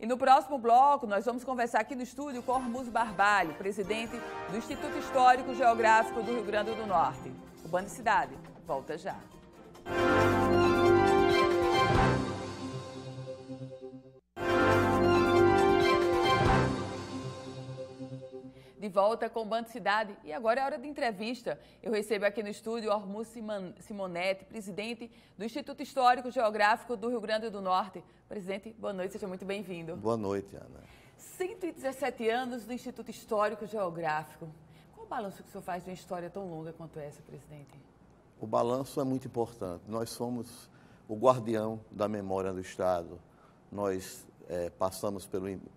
E no próximo bloco, nós vamos conversar aqui no estúdio com Hormuzio Barbalho, presidente do Instituto Histórico Geográfico do Rio Grande do Norte. O Band Cidade volta já. De volta com o Band Cidade e agora é hora de entrevista. Eu recebo aqui no estúdio Hormuzio Simonetti, presidente do Instituto Histórico Geográfico do Rio Grande do Norte. Presidente, boa noite, seja muito bem-vindo. Boa noite, Ana. 117 anos do Instituto Histórico Geográfico. Qual o balanço que o senhor faz de uma história tão longa quanto essa, presidente? O balanço é muito importante. Nós somos o guardião da memória do Estado. Nós passamos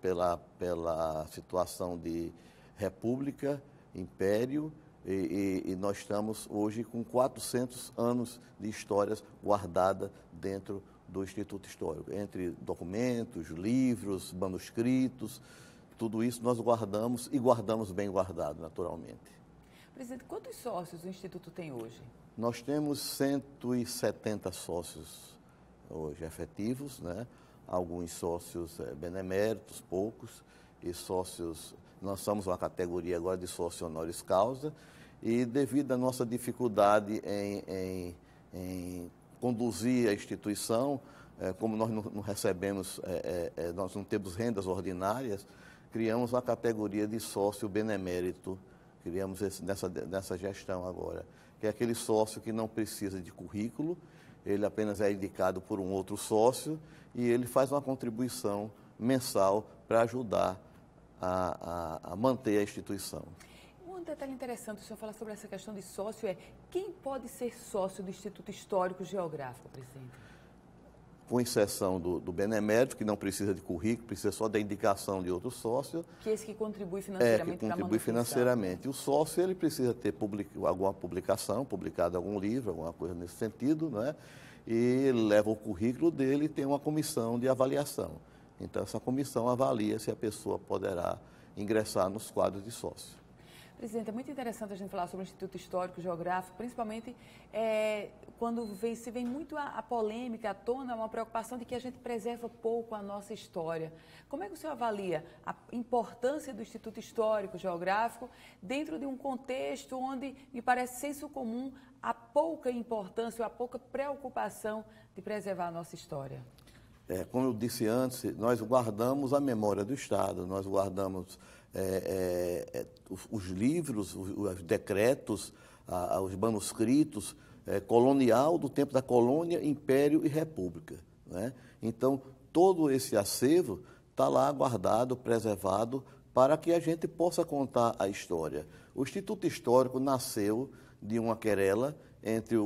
pela situação de República, Império, e nós estamos hoje com 400 anos de histórias guardadas dentro do Instituto Histórico, entre documentos, livros, manuscritos, tudo isso nós guardamos e guardamos bem guardado, naturalmente. Presidente, quantos sócios o Instituto tem hoje? Nós temos 170 sócios hoje efetivos, né? Alguns sócios beneméritos, poucos, e sócios, nós somos uma categoria agora de sócio honoris causa, e devido à nossa dificuldade em conduzir a instituição, como nós não recebemos, nós não temos rendas ordinárias, criamos uma categoria de sócio benemérito, criamos nessa gestão agora, que é aquele sócio que não precisa de currículo, ele apenas é indicado por um outro sócio e ele faz uma contribuição mensal para ajudar a manter a instituição. Um detalhe interessante, o senhor falar sobre essa questão de sócio quem pode ser sócio do Instituto Histórico Geográfico, presidente? Com exceção do benemérito, que não precisa de currículo, precisa só da indicação de outro sócio. Que é esse que contribui financeiramente que contribui financeiramente. Né? O sócio, ele precisa ter alguma publicação, publicado algum livro, alguma coisa nesse sentido, né? E ele leva o currículo dele e tem uma comissão de avaliação. Então, essa comissão avalia se a pessoa poderá ingressar nos quadros de sócio. Presidente, é muito interessante a gente falar sobre o Instituto Histórico Geográfico, principalmente quando se vem muito a polêmica à tona, uma preocupação de que a gente preserva pouco a nossa história. Como é que o senhor avalia a importância do Instituto Histórico Geográfico dentro de um contexto onde, me parece senso comum, há pouca importância, há pouca preocupação de preservar a nossa história? Como eu disse antes, nós guardamos a memória do Estado, nós guardamos os livros, os decretos, os manuscritos colonial do tempo da colônia, império e república, né? Então, todo esse acervo está lá guardado, preservado, para que a gente possa contar a história. O Instituto Histórico nasceu de uma querela entre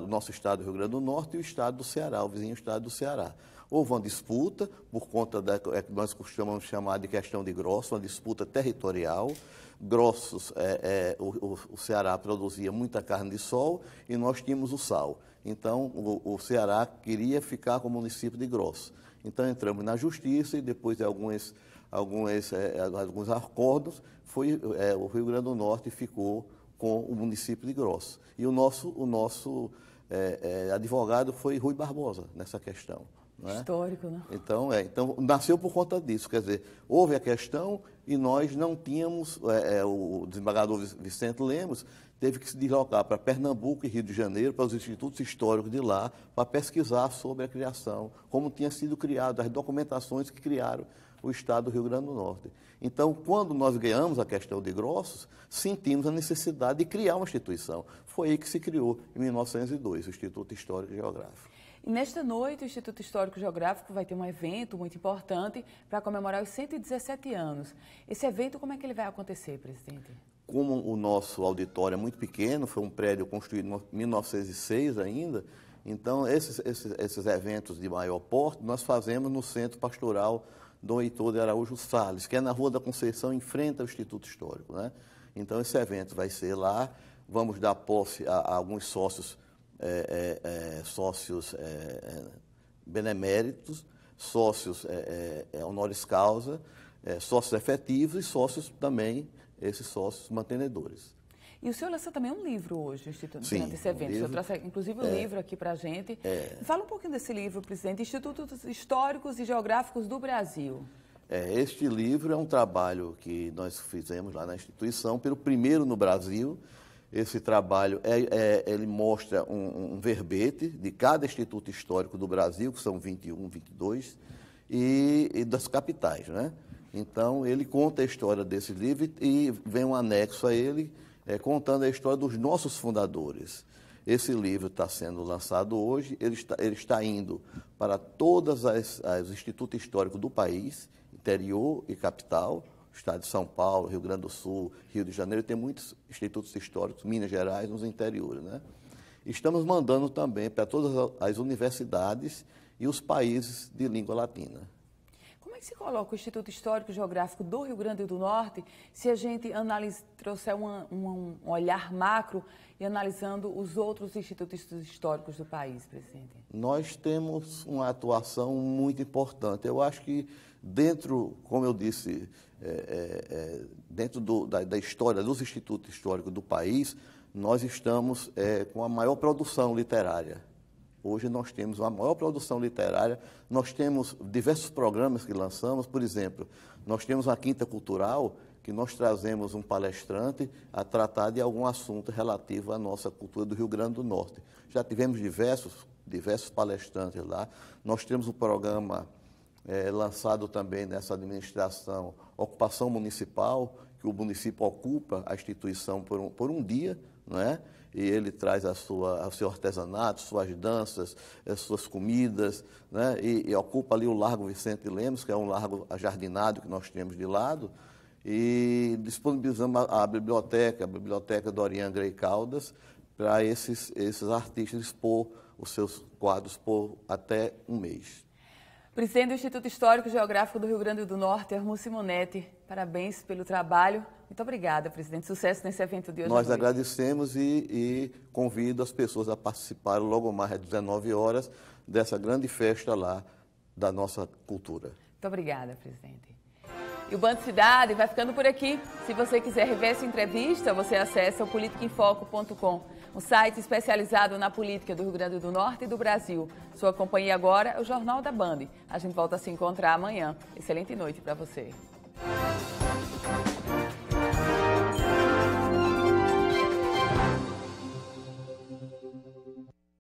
nosso estado do Rio Grande do Norte e o estado do Ceará, o vizinho estado do Ceará. Houve uma disputa, por conta que nós costumamos chamar de questão de grosso, uma disputa territorial. Grossos, o Ceará produzia muita carne de sol e nós tínhamos o sal. Então, o Ceará queria ficar com o município de Grossos. Então, entramos na justiça e depois de alguns acordos, o Rio Grande do Norte ficou com o município de Grossos. E o nosso advogado foi Rui Barbosa nessa questão. Não é? Histórico, né? Então, nasceu por conta disso. Quer dizer, houve a questão e nós não tínhamos, o desembargador Vicente Lemos teve que se deslocar para Pernambuco e Rio de Janeiro, para os institutos históricos de lá, para pesquisar sobre a criação, como tinha sido criado, as documentações que criaram o estado do Rio Grande do Norte. Então, quando nós ganhamos a questão de Grossos, sentimos a necessidade de criar uma instituição. Foi aí que se criou, em 1902, o Instituto Histórico Geográfico. E nesta noite, o Instituto Histórico Geográfico vai ter um evento muito importante para comemorar os 117 anos. Esse evento, como é que ele vai acontecer, presidente? Como o nosso auditório é muito pequeno, foi um prédio construído em 1906 ainda, então esses eventos de maior porte nós fazemos no Centro Pastoral Dom Heitor de Araújo Salles, que é na Rua da Conceição, em frente ao Instituto Histórico, né? Então, esse evento vai ser lá, vamos dar posse a alguns sócios beneméritos, sócios honoris causa, sócios efetivos e sócios também, esses sócios mantenedores. E o senhor lança também um livro hoje, Instituto, Sim, durante esse evento. O senhor trouxe, inclusive, um livro aqui para a gente. Fala um pouquinho desse livro, presidente. Institutos Históricos e Geográficos do Brasil. Este livro é um trabalho que nós fizemos lá na instituição, pelo primeiro no Brasil. Esse trabalho, ele mostra um verbete de cada Instituto Histórico do Brasil, que são 21, 22, e das capitais, né? Então, ele conta a história desse livro e vem um anexo a ele, contando a história dos nossos fundadores. Esse livro está sendo lançado hoje, ele está indo para todos os institutos históricos do país, interior e capital, Estado de São Paulo, Rio Grande do Sul, Rio de Janeiro, tem muitos institutos históricos, Minas Gerais, nos interiores, né? Estamos mandando também para todas as universidades e os países de língua latina. Como é que se coloca o Instituto Histórico e Geográfico do Rio Grande do Norte se a gente trouxer um olhar macro e analisando os outros institutos históricos do país, presidente? Nós temos uma atuação muito importante. Eu acho que dentro, como eu disse, dentro da história dos institutos históricos do país, nós estamos com a maior produção literária. Hoje nós temos uma maior produção literária, nós temos diversos programas que lançamos, por exemplo, nós temos uma Quinta Cultural, que nós trazemos um palestrante a tratar de algum assunto relativo à nossa cultura do Rio Grande do Norte. Já tivemos diversos palestrantes lá, nós temos um programa lançado também nessa administração, Ocupação Municipal, que o município ocupa a instituição por um dia, não é? E ele traz o seu artesanato, suas danças, as suas comidas, né? E ocupa ali o Largo Vicente Lemos, que é um largo ajardinado que nós temos de lado, e disponibilizamos a biblioteca Dorian Grey Caldas, para esses artistas expor os seus quadros por até um mês. Presidente do Instituto Histórico e Geográfico do Rio Grande do Norte, Hermo Simonetti, parabéns pelo trabalho. Muito obrigada, presidente. Sucesso nesse evento de hoje. Nós agradecemos e convido as pessoas a participarem logo mais às 19 horas dessa grande festa lá da nossa cultura. Muito obrigada, presidente. E o Band Cidade vai ficando por aqui. Se você quiser rever essa entrevista, você acessa o politicaemfoco.com, um site especializado na política do Rio Grande do Norte e do Brasil. Sua companhia agora é o Jornal da Band. A gente volta a se encontrar amanhã. Excelente noite para você.